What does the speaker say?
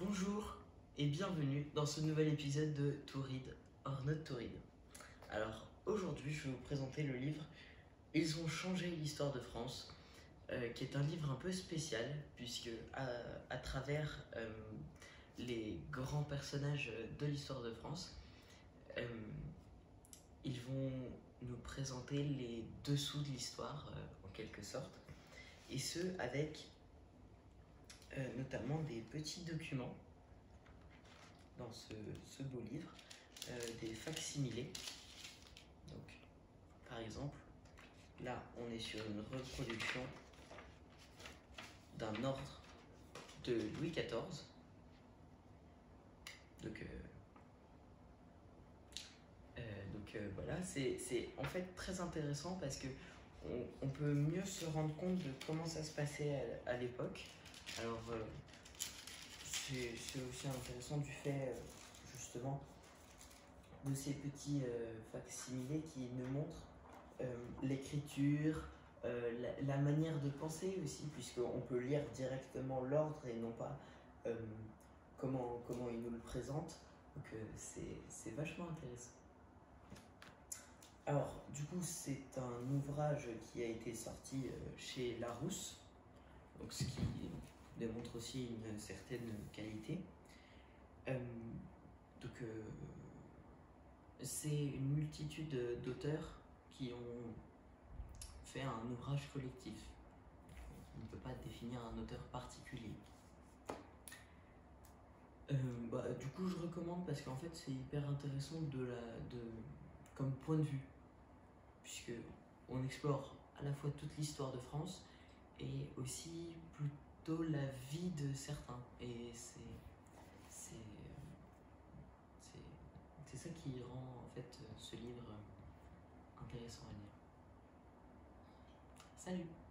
Bonjour et bienvenue dans ce nouvel épisode de To Read or Not To Read. Alors aujourd'hui je vais vous présenter le livre Ils ont changé l'histoire de France, qui est un livre un peu spécial puisque à travers les grands personnages de l'histoire de France, euh, ils vont nous présenter les dessous de l'histoire en quelque sorte, et ce avec notamment des petits documents dans ce beau livre, des facsimilés. Donc, par exemple, là, on est sur une reproduction d'un ordre de Louis XIV. Donc, voilà, c'est en fait très intéressant parce que on peut mieux se rendre compte de comment ça se passait à l'époque. Alors, c'est aussi intéressant du fait, justement, de ces petits facsimilés qui nous montrent l'écriture, la manière de penser aussi, puisqu'on peut lire directement l'ordre et non pas comment il nous le présente. Donc c'est vachement intéressant. Alors, du coup, c'est un ouvrage qui a été sorti chez Larousse, donc ce qui démontre aussi une certaine qualité. C'est une multitude d'auteurs qui ont fait un ouvrage collectif. On ne peut pas définir un auteur particulier. Du coup, je recommande parce qu'en fait, c'est hyper intéressant comme point de vue, puisque on explore à la fois toute l'histoire de France et aussi plutôt la vie de certains. Et c'est ça qui rend en fait ce livre intéressant à lire. Salut!